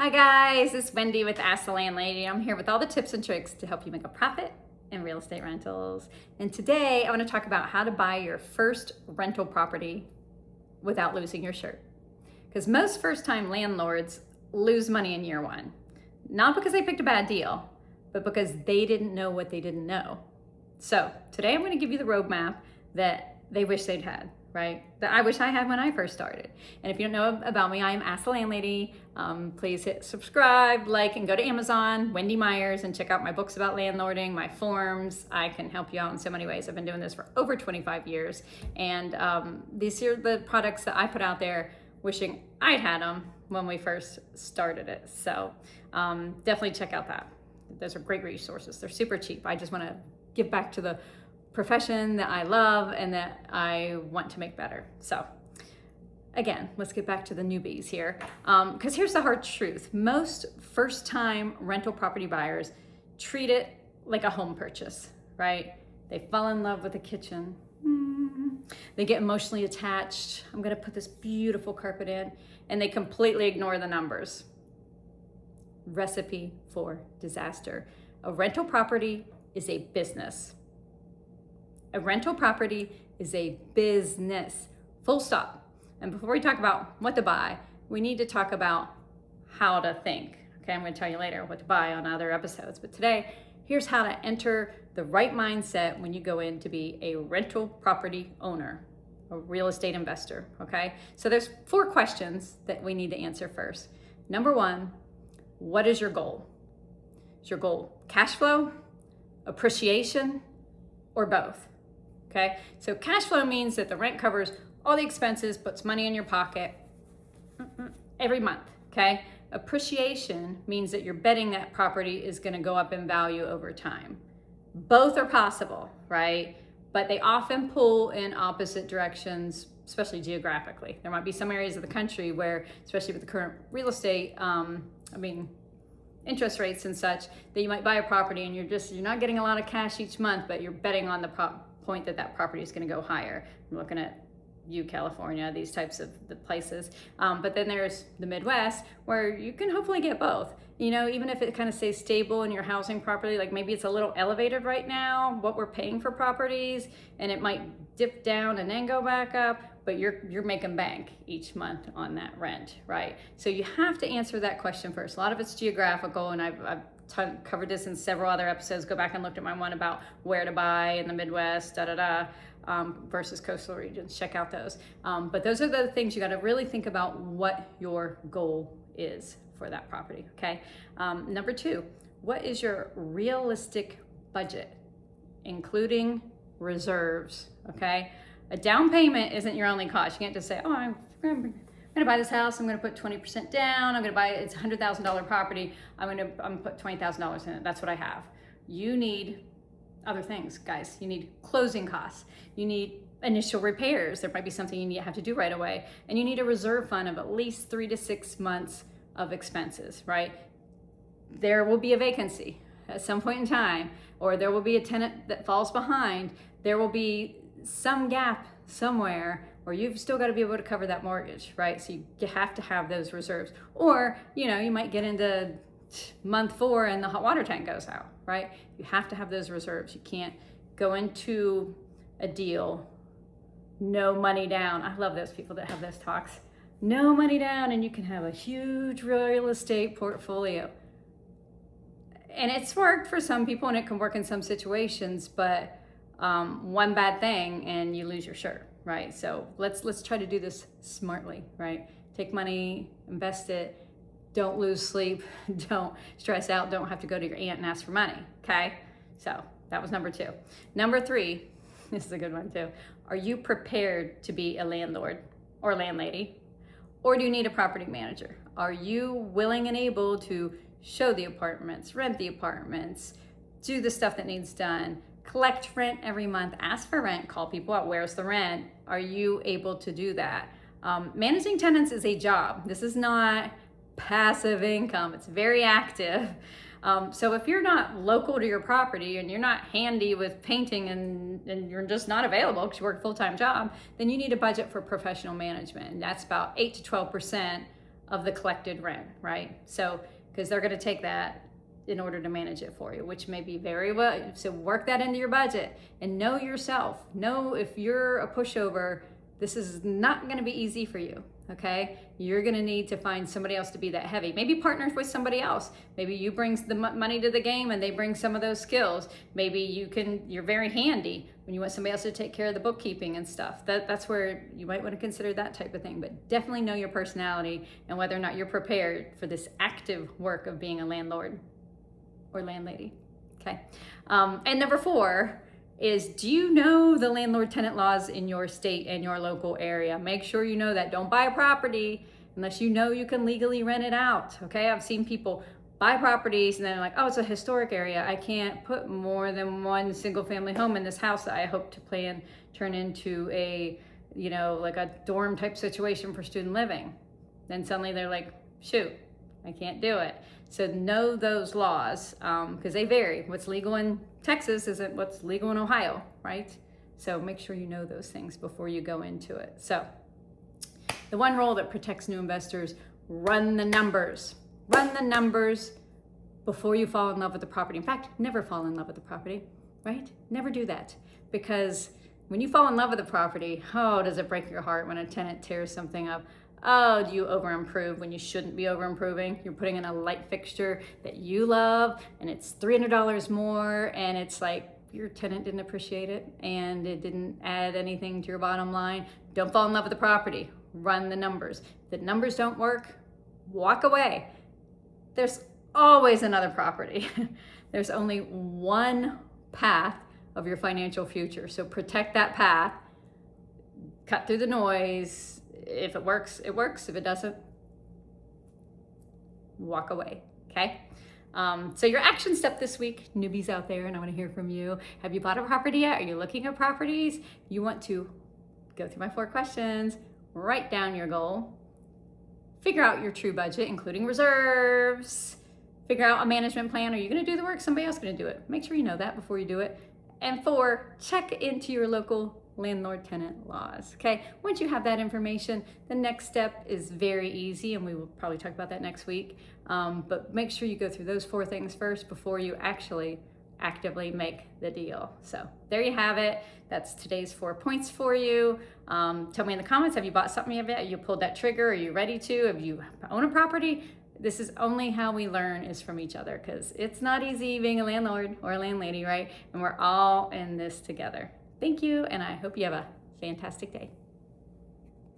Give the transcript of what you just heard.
Hi guys, it's Wendy with Ask The Landlady. I'm here with all the tips and tricks to help you make a profit in real estate rentals. And today I want to talk about how to buy your first rental property without losing your shirt. Because most first-time landlords lose money in year one. Not because they picked a bad deal, but because they didn't know what they didn't know. So today I'm going to give you the roadmap that they wish they'd had, right? That I wish I had when I first started. And if you don't know about me, I am Ask The Landlady. Please hit subscribe, like, and go to Amazon, Wendy Myers, and check out my books about landlording, my forms. I can help you out in so many ways. I've been doing this for over 25 years. And these are the products that I put out there wishing I'd had them when we first started it. So definitely check out that. Those are great resources. They're super cheap. I just want to give back to the profession that I love and that I want to make better. So again, let's get back to the newbies here. Because here's the hard truth. Most first-time rental property buyers treat it like a home purchase, right? They fall in love with the kitchen. They get emotionally attached. I'm gonna put this beautiful carpet in, and they completely ignore the numbers. Recipe for disaster. A rental property is a business. A rental property is a business, full stop. And before we talk about what to buy, we need to talk about how to think. Okay, I'm going to tell you later what to buy on other episodes. But today, here's how to enter the right mindset when you go in to be a rental property owner, a real estate investor. Okay, so there's 4 questions that we need to answer first. Number 1, what is your goal? Is your goal cash flow, appreciation, or both? Okay, so cash flow means that the rent covers all the expenses, puts money in your pocket every month, okay? Appreciation means that you're betting that property is gonna go up in value over time. Both are possible, right? But they often pull in opposite directions, especially geographically. There might be some areas of the country where, especially with the current real estate, interest rates and such, that you might buy a property and you're not getting a lot of cash each month, but you're betting on the point that that property is going to go higher. I'm looking at California, these types of the places. But then there's the Midwest where you can hopefully get both. You know, even if it kind of stays stable in your housing property, like maybe it's a little elevated right now, what we're paying for properties, and it might dip down and then go back up, but you're making bank each month on that rent, right? So you have to answer that question first. A lot of it's geographical, and I've covered this in several other episodes. Go back and look at my one about where to buy in the Midwest, versus coastal regions. Check out those. But those are the things you got to really think about what your goal is for that property, okay? Number 2, what is your realistic budget, including reserves, okay? A down payment isn't your only cost. You can't just say, oh, I'm gonna buy this house, I'm gonna put 20% down, I'm gonna buy it's a $100,000 property, I'm gonna put $20,000 in it, that's what I have. You need other things, guys. You need closing costs. You need initial repairs. There might be something you have to do right away. And you need a reserve fund of at least 3 to 6 months of expenses, right? There will be a vacancy at some point in time, or there will be a tenant that falls behind. There will be some gap somewhere, or you've still got to be able to cover that mortgage, right? So you have to have those reserves. Or, you know, you might get into month 4 and the hot water tank goes out, right? You have to have those reserves. You can't go into a deal, no money down. I love those people that have those talks. No money down, and you can have a huge real estate portfolio. And it's worked for some people, and it can work in some situations, but one bad thing and you lose your shirt, right? So let's try to do this smartly, right? Take money, invest it, don't lose sleep, don't stress out, don't have to go to your aunt and ask for money, okay? So that was number 2. Number 3, this is a good one too. Are you prepared to be a landlord or landlady? Or do you need a property manager? Are you willing and able to show the apartments, rent the apartments, do the stuff that needs done, collect rent every month, ask for rent, call people out, where's the rent? Are you able to do that? Managing tenants is a job. This is not passive income. It's very active. So if you're not local to your property and you're not handy with painting and you're just not available because you work a full-time job, then you need a budget for professional management. And that's about 8 to 12% of the collected rent, right? So, because they're going to take that in order to manage it for you, which may be very well. So work that into your budget and know yourself. Know if you're a pushover, this is not going to be easy for you. Okay, you're going to need to find somebody else to be that heavy. Maybe partners with somebody else. Maybe you bring the money to the game and they bring some of those skills. Maybe you're very handy when you want somebody else to take care of the bookkeeping and stuff. That's where you might want to consider that type of thing. But definitely know your personality and whether or not you're prepared for this active work of being a landlord or landlady. Okay. And number 4 is, do you know the landlord-tenant laws in your state and your local area? Make sure you know that. Don't buy a property unless you know you can legally rent it out. Okay. I've seen people buy properties and then like, oh, it's a historic area. I can't put more than one single family home in this house that I hope to turn into a, like a dorm type situation for student living. Then suddenly they're like, shoot, I can't do it. So know those laws because they vary. What's legal in Texas isn't what's legal in Ohio, right? So make sure you know those things before you go into it. So the one rule that protects new investors, run the numbers. Run the numbers before you fall in love with the property. In fact, never fall in love with the property, right? Never do that, because when you fall in love with the property, oh, does it break your heart when a tenant tears something up? Oh, do you over improve when you shouldn't be over improving? You're putting in a light fixture that you love and it's $300 more, and it's like your tenant didn't appreciate it and it didn't add anything to your bottom line. Don't fall in love with the property. Run the numbers. If the numbers don't work, walk away. There's always another property. There's only one path of your financial future. So protect that path. Cut through the noise. If it works, it works. If it doesn't, walk away. Okay? So your action step this week, newbies out there, and I want to hear from you. Have you bought a property yet? Are you looking at properties? You want to go through my 4 questions, write down your goal, figure out your true budget, including reserves, figure out a management plan. Are you going to do the work? Somebody else is going to do it. Make sure you know that before you do it. And 4, check into your local landlord-tenant laws. Okay, once you have that information, the next step is very easy, and we will probably talk about that next week. But make sure you go through those 4 things first before you actually actively make the deal. So there you have it. That's today's 4 points for you. Tell me in the comments, have you bought something yet? Have you pulled that trigger? Are you ready to? Have you own a property? This is only how we learn, is from each other, because it's not easy being a landlord or a landlady, right? And we're all in this together. Thank you, and I hope you have a fantastic day.